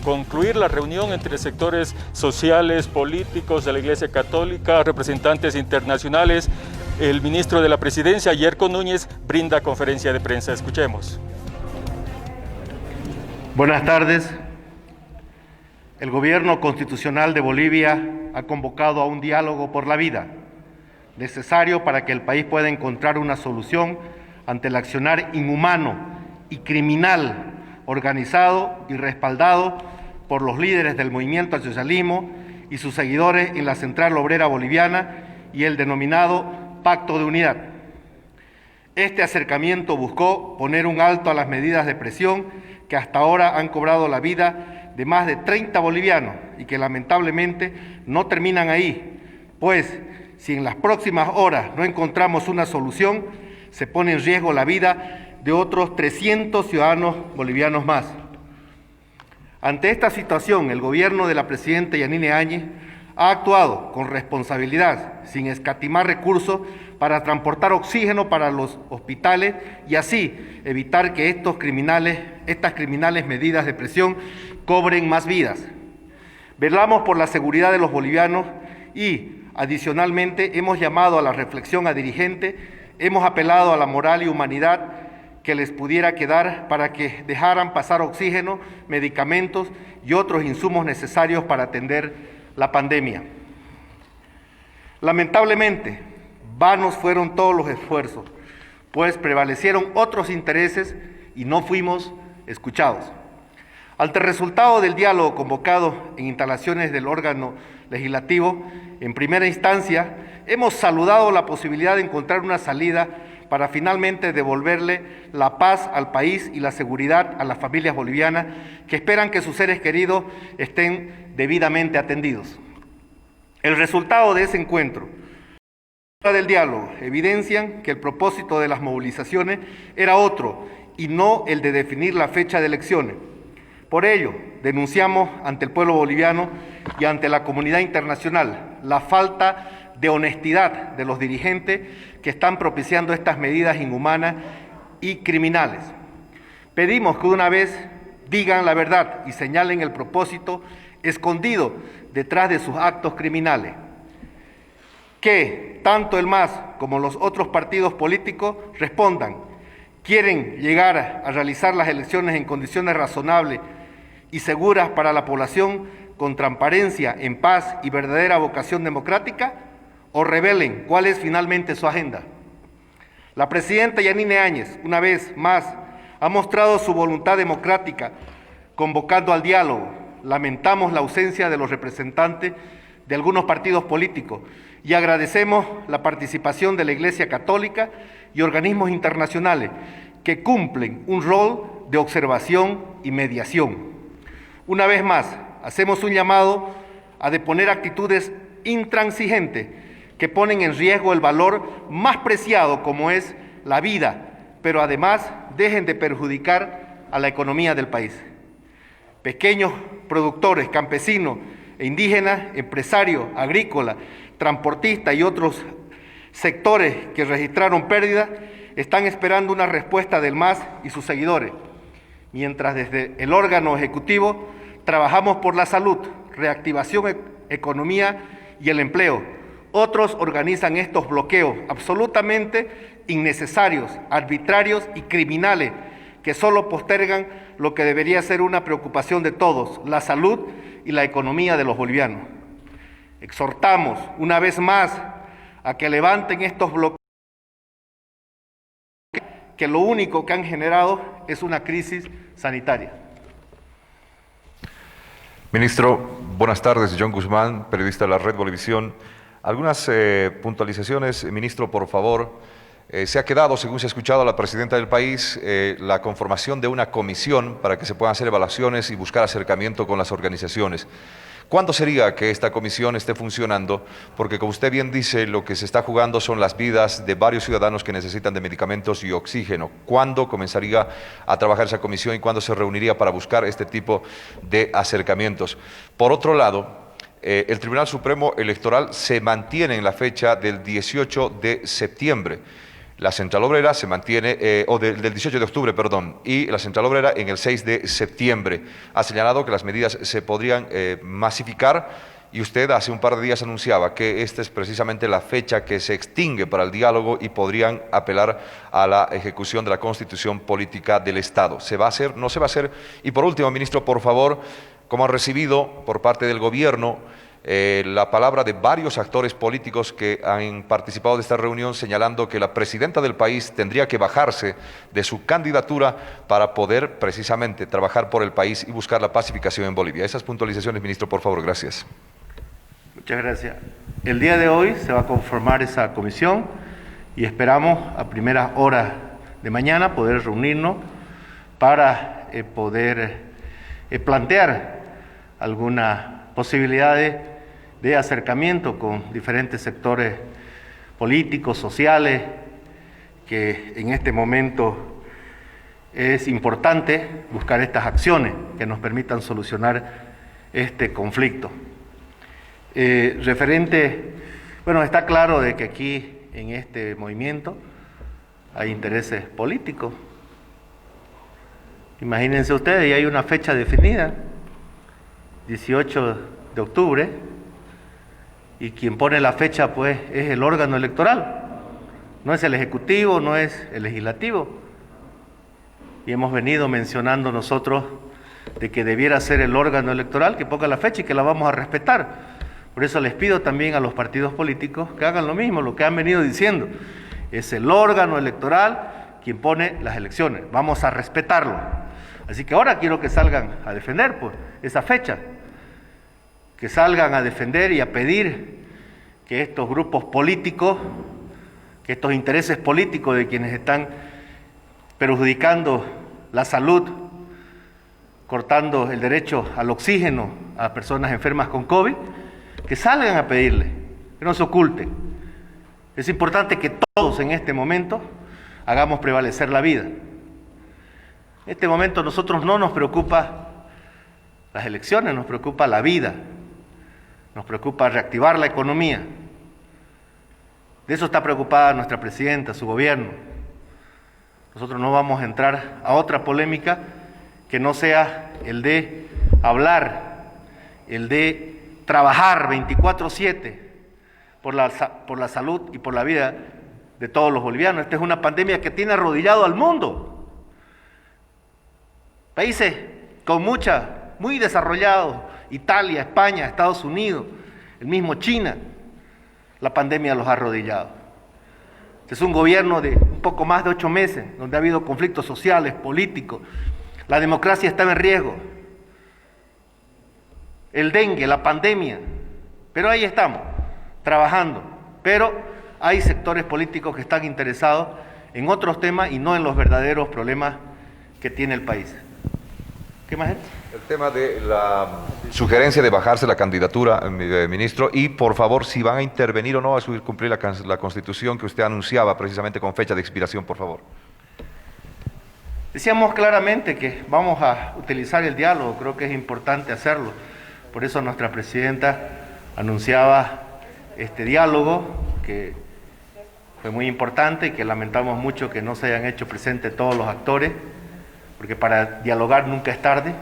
concluir la reunión entre sectores sociales, políticos de la Iglesia Católica, representantes internacionales, el ministro de la Presidencia, Yerko Núñez, brinda conferencia de prensa. Escuchemos. Buenas tardes. El Gobierno Constitucional de Bolivia ha convocado a un diálogo por la vida, necesario para que el país pueda encontrar una solución ante el accionar inhumano y criminal organizado y respaldado por los líderes del movimiento al socialismo y sus seguidores en la Central Obrera Boliviana y el denominado Pacto de Unidad. Este acercamiento buscó poner un alto a las medidas de presión que hasta ahora han cobrado la vida de más de 30 bolivianos y que lamentablemente no terminan ahí, pues si en las próximas horas no encontramos una solución, se pone en riesgo la vida de otros 300 ciudadanos bolivianos más. Ante esta situación, el gobierno de la presidenta Yanine Áñez ha actuado con responsabilidad, sin escatimar recursos, para transportar oxígeno para los hospitales y así evitar que estas criminales medidas de presión cobren más vidas. Velamos por la seguridad de los bolivianos y, adicionalmente, hemos llamado a la reflexión a dirigentes, hemos apelado a la moral y humanidad que les pudiera quedar para que dejaran pasar oxígeno, medicamentos y otros insumos necesarios para atender la pandemia. Lamentablemente, vanos fueron todos los esfuerzos, pues prevalecieron otros intereses y no fuimos escuchados. Ante el resultado del diálogo convocado en instalaciones del órgano legislativo, en primera instancia, hemos saludado la posibilidad de encontrar una salida para finalmente devolverle la paz al país y la seguridad a las familias bolivianas que esperan que sus seres queridos estén debidamente atendidos. El resultado de ese encuentro del diálogo evidencian que el propósito de las movilizaciones era otro y no el de definir la fecha de elecciones. Por ello, denunciamos ante el pueblo boliviano y ante la comunidad internacional la falta de honestidad de los dirigentes que están propiciando estas medidas inhumanas y criminales. Pedimos que de una vez digan la verdad y señalen el propósito escondido detrás de sus actos criminales. Que tanto el MAS como los otros partidos políticos respondan. ¿Quieren llegar a realizar las elecciones en condiciones razonables y seguras para la población, con transparencia, en paz y verdadera vocación democrática? ¿O revelen cuál es finalmente su agenda? La presidenta Yanine Áñez, una vez más, ha mostrado su voluntad democrática, convocando al diálogo. Lamentamos la ausencia de los representantes de algunos partidos políticos y agradecemos la participación de la Iglesia Católica y organismos internacionales que cumplen un rol de observación y mediación. Una vez más, hacemos un llamado a deponer actitudes intransigentes que ponen en riesgo el valor más preciado como es la vida, pero además dejen de perjudicar a la economía del país. Pequeños productores, campesinos e indígenas, empresarios, agrícolas, transportistas y otros sectores que registraron pérdidas están esperando una respuesta del MAS y sus seguidores, mientras desde el órgano ejecutivo trabajamos por la salud, reactivación, economía y el empleo. Otros organizan estos bloqueos absolutamente innecesarios, arbitrarios y criminales que solo postergan lo que debería ser una preocupación de todos, la salud y la economía de los bolivianos. Exhortamos una vez más a que levanten estos bloqueos que lo único que han generado es una crisis sanitaria. Ministro, buenas tardes. John Guzmán, periodista de la Red Bolivisión. Algunas puntualizaciones, ministro, por favor. Se ha quedado, según se ha escuchado a la presidenta del país, la conformación de una comisión para que se puedan hacer evaluaciones y buscar acercamiento con las organizaciones. ¿Cuándo sería que esta comisión esté funcionando? Porque, como usted bien dice, lo que se está jugando son las vidas de varios ciudadanos que necesitan de medicamentos y oxígeno. ¿Cuándo comenzaría a trabajar esa comisión y cuándo se reuniría para buscar este tipo de acercamientos? Por otro lado, el Tribunal Supremo Electoral se mantiene en la fecha del 18 de septiembre. La central obrera se mantiene, del 18 de octubre, perdón, y la central obrera en el 6 de septiembre. Ha señalado que las medidas se podrían masificar y usted hace un par de días anunciaba que esta es precisamente la fecha que se extingue para el diálogo y podrían apelar a la ejecución de la Constitución Política del Estado. ¿Se va a hacer? ¿No se va a hacer? Y por último, ministro, por favor, ¿cómo ha recibido por parte del gobierno la palabra de varios actores políticos que han participado de esta reunión señalando que la presidenta del país tendría que bajarse de su candidatura para poder precisamente trabajar por el país y buscar la pacificación en Bolivia? Esas puntualizaciones, ministro, por favor, gracias. Muchas gracias. El día de hoy se va a conformar esa comisión y esperamos a primeras horas de mañana poder reunirnos para poder plantear algunas posibilidades de acercamiento con diferentes sectores políticos, sociales, que en este momento es importante buscar estas acciones que nos permitan solucionar este conflicto. Bueno, está claro de que aquí en este movimiento hay intereses políticos. Imagínense ustedes, y hay una fecha definida, 18 de octubre, y quien pone la fecha pues es el órgano electoral, no es el Ejecutivo, no es el Legislativo. Y hemos venido mencionando nosotros de que debiera ser el órgano electoral que ponga la fecha y que la vamos a respetar. Por eso les pido también a los partidos políticos que hagan lo mismo, lo que han venido diciendo. Es el órgano electoral quien pone las elecciones, vamos a respetarlo. Así que ahora quiero que salgan a defender pues esa fecha, que salgan a defender y a pedir que estos grupos políticos, que estos intereses políticos de quienes están perjudicando la salud, cortando el derecho al oxígeno a personas enfermas con COVID, que salgan a pedirle, que no se oculten. Es importante que todos en este momento hagamos prevalecer la vida. En este momento a nosotros no nos preocupa las elecciones, nos preocupa la vida. Nos preocupa reactivar la economía. De eso está preocupada nuestra presidenta, su gobierno. Nosotros no vamos a entrar a otra polémica que no sea el de hablar, el de trabajar 24/7 por la salud y por la vida de todos los bolivianos. Esta es una pandemia que tiene arrodillado al mundo. Países muy desarrollados, Italia, España, Estados Unidos, el mismo China, la pandemia los ha arrodillado. Este es un gobierno de un poco más de 8 meses, donde ha habido conflictos sociales, políticos, la democracia está en riesgo, el dengue, la pandemia, pero ahí estamos, trabajando, pero hay sectores políticos que están interesados en otros temas y no en los verdaderos problemas que tiene el país. ¿Qué más es? El tema de la sugerencia de bajarse la candidatura, ministro, y por favor, si van a intervenir o no a cumplir la Constitución que usted anunciaba precisamente con fecha de expiración, por favor. Decíamos claramente que vamos a utilizar el diálogo, creo que es importante hacerlo. Por eso nuestra presidenta anunciaba este diálogo, que fue muy importante y que lamentamos mucho que no se hayan hecho presentes todos los actores, porque para dialogar nunca es tarde.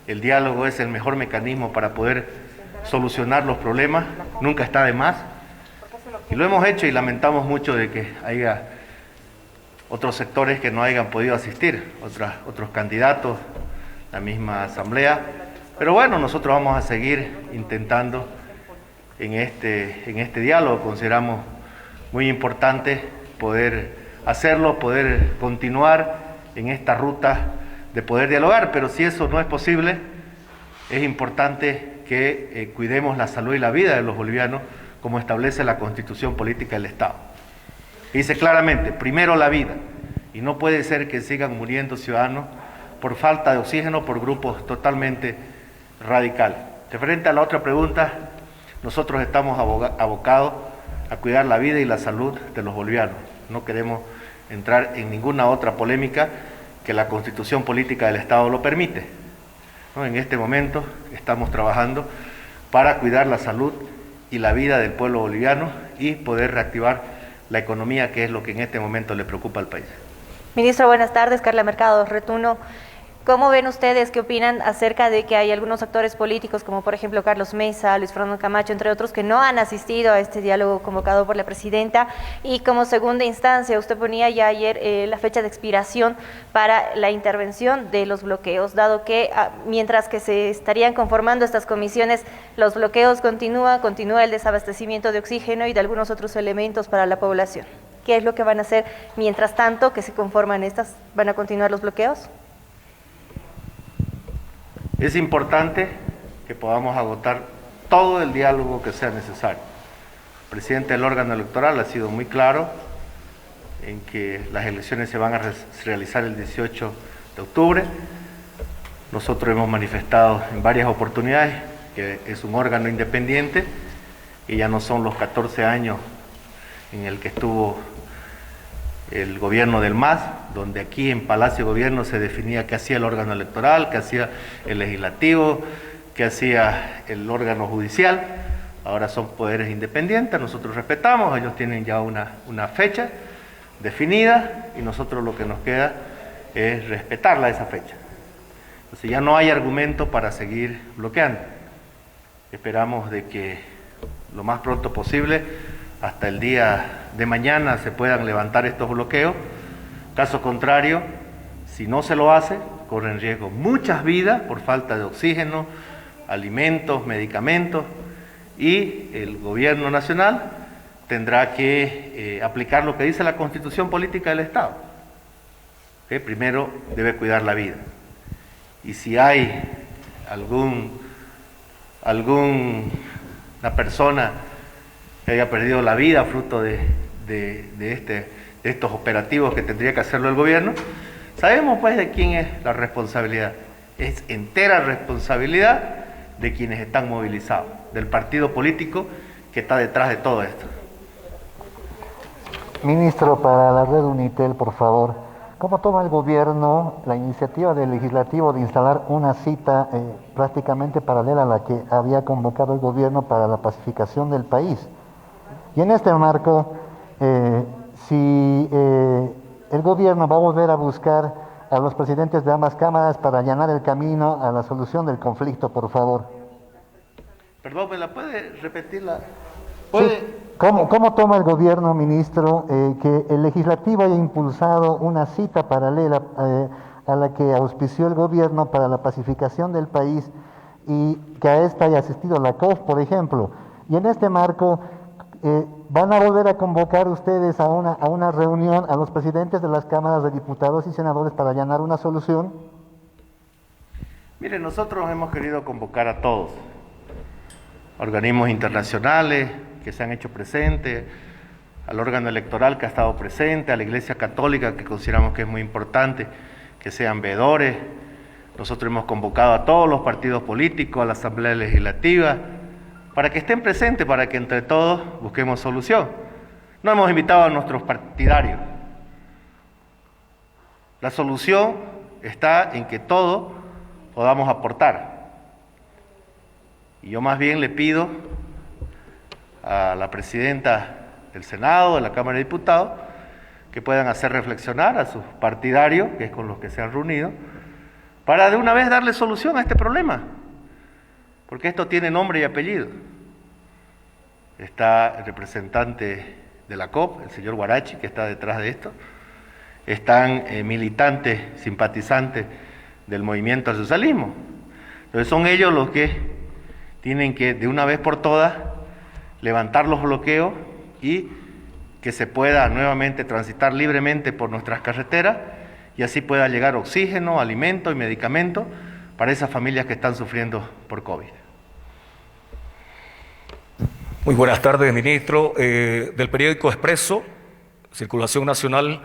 El diálogo es el mejor mecanismo para poder solucionar los problemas, nunca está de más. Y lo hemos hecho y lamentamos mucho de que haya otros sectores que no hayan podido asistir, otros candidatos, la misma asamblea. Pero bueno, nosotros vamos a seguir intentando en este diálogo. Consideramos muy importante poder hacerlo, poder continuar en esta ruta de poder dialogar, pero si eso no es posible, es importante que cuidemos la salud y la vida de los bolivianos, como establece la Constitución Política del Estado. Dice claramente, primero la vida, y no puede ser que sigan muriendo ciudadanos por falta de oxígeno por grupos totalmente radicales. Referente a la otra pregunta, nosotros estamos abocados a cuidar la vida y la salud de los bolivianos. No queremos entrar en ninguna otra polémica que la Constitución Política del Estado lo permite. ¿No? En este momento estamos trabajando para cuidar la salud y la vida del pueblo boliviano y poder reactivar la economía, que es lo que en este momento le preocupa al país. Ministro, buenas tardes. Carla Mercado, Retuno. ¿Cómo ven ustedes, qué opinan acerca de que hay algunos actores políticos, como por ejemplo Carlos Mesa, Luis Fernando Camacho, entre otros, que no han asistido a este diálogo convocado por la presidenta? Y como segunda instancia, usted ponía ya ayer la fecha de expiración para la intervención de los bloqueos, dado que mientras que se estarían conformando estas comisiones, los bloqueos continúa el desabastecimiento de oxígeno y de algunos otros elementos para la población. ¿Qué es lo que van a hacer mientras tanto que se conforman estas? ¿Van a continuar los bloqueos? Es importante que podamos agotar todo el diálogo que sea necesario. El presidente del órgano electoral ha sido muy claro en que las elecciones se van a realizar el 18 de octubre. Nosotros hemos manifestado en varias oportunidades que es un órgano independiente y ya no son los 14 años en el que estuvo el gobierno del MAS, donde aquí en Palacio de Gobierno se definía qué hacía el órgano electoral, qué hacía el legislativo, qué hacía el órgano judicial. Ahora son poderes independientes, nosotros respetamos, ellos tienen ya una fecha definida y nosotros lo que nos queda es respetarla esa fecha. Entonces ya no hay argumento para seguir bloqueando. Esperamos de que lo más pronto posible, hasta el día de mañana, se puedan levantar estos bloqueos. Caso contrario, si no se lo hace, corren riesgo muchas vidas por falta de oxígeno, alimentos, medicamentos, y el gobierno nacional tendrá que aplicar lo que dice la Constitución Política del Estado, que primero debe cuidar la vida. Y si hay alguna persona que haya perdido la vida fruto de estos operativos que tendría que hacerlo el gobierno, sabemos pues de quién es la responsabilidad. Es entera responsabilidad de quienes están movilizados, del partido político que está detrás de todo esto. Ministro, para la red Unitel, por favor, ¿cómo toma el gobierno la iniciativa del legislativo de instalar una cita prácticamente paralela a la que había convocado el gobierno para la pacificación del país? Y en este marco, si el gobierno va a volver a buscar a los presidentes de ambas cámaras para allanar el camino a la solución del conflicto, por favor. Perdón, ¿me la puede repetir? Sí. ¿Cómo toma el gobierno, ministro, que el legislativo haya impulsado una cita paralela a la que auspició el gobierno para la pacificación del país y que a esta haya asistido la COF, por ejemplo? Y en este marco, ¿van a volver a convocar ustedes a una reunión a los presidentes de las cámaras de diputados y senadores para allanar una solución? Miren, nosotros hemos querido convocar a todos, organismos internacionales que se han hecho presentes, al órgano electoral que ha estado presente, a la Iglesia Católica, que consideramos que es muy importante que sean veedores. Nosotros hemos convocado a todos los partidos políticos, a la Asamblea Legislativa, para que estén presentes, para que entre todos busquemos solución. No hemos invitado a nuestros partidarios. La solución está en que todos podamos aportar. Y yo más bien le pido a la presidenta del Senado, de la Cámara de Diputados, que puedan hacer reflexionar a sus partidarios, que es con los que se han reunido, para de una vez darle solución a este problema. Porque esto tiene nombre y apellido. Está el representante de la COP, el señor Guarachi, que está detrás de esto. Están militantes, simpatizantes del movimiento al socialismo. Entonces son ellos los que tienen que, de una vez por todas, levantar los bloqueos y que se pueda nuevamente transitar libremente por nuestras carreteras y así pueda llegar oxígeno, alimento y medicamentos para esas familias que están sufriendo por COVID. Muy buenas tardes, ministro. Del periódico Expreso, Circulación Nacional,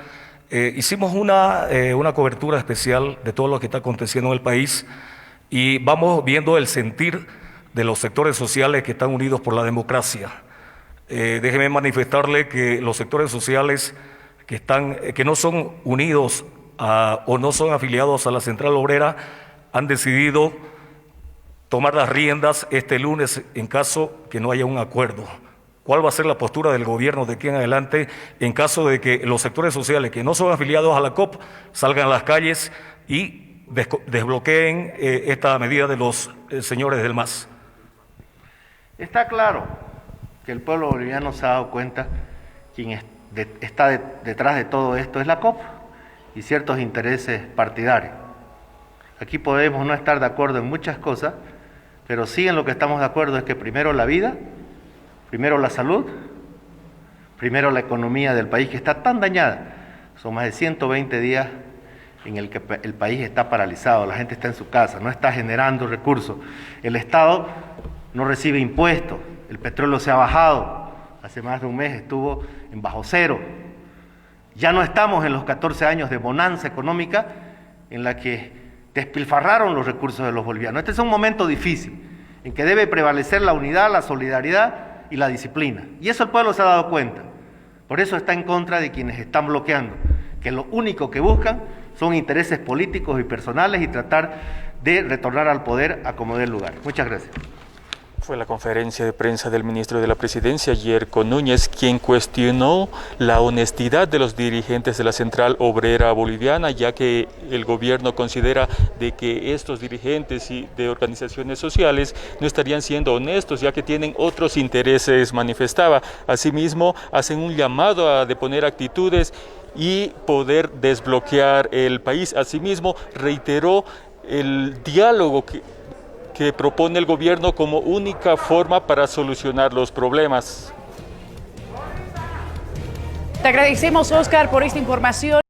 hicimos una cobertura especial de todo lo que está aconteciendo en el país y vamos viendo el sentir de los sectores sociales que están unidos por la democracia. Déjeme manifestarle que los sectores sociales que no son unidos o no son afiliados a la Central Obrera han decidido tomar las riendas este lunes en caso que no haya un acuerdo. cuál va a ser la postura del gobierno de aquí en adelante en caso de que los sectores sociales que no son afiliados a la COP salgan a las calles y desbloqueen esta medida de los señores del MAS. Está claro que el pueblo boliviano se ha dado cuenta quien está detrás de todo esto es la COP y ciertos intereses partidarios. Aquí podemos no estar de acuerdo en muchas cosas, pero sí en lo que estamos de acuerdo es que primero la vida, primero la salud, primero la economía del país que está tan dañada. Son más de 120 días en el que el país está paralizado, la gente está en su casa, no está generando recursos. El Estado no recibe impuestos, el petróleo se ha bajado, hace más de un mes estuvo en bajo cero. Ya no estamos en los 14 años de bonanza económica en la que despilfarraron los recursos de los bolivianos. Este es un momento difícil en que debe prevalecer la unidad, la solidaridad y la disciplina. Y eso el pueblo se ha dado cuenta. Por eso está en contra de quienes están bloqueando, que lo único que buscan son intereses políticos y personales y tratar de retornar al poder a como dé lugar. Muchas gracias. Fue la conferencia de prensa del ministro de la Presidencia, Yerko Núñez, quien cuestionó la honestidad de los dirigentes de la Central Obrera Boliviana, ya que el gobierno considera de que estos dirigentes y de organizaciones sociales no estarían siendo honestos, ya que tienen otros intereses, manifestaba. Asimismo, hacen un llamado a deponer actitudes y poder desbloquear el país. Asimismo, reiteró el diálogo que propone el gobierno como única forma para solucionar los problemas. Te agradecemos, Oscar, por esta información.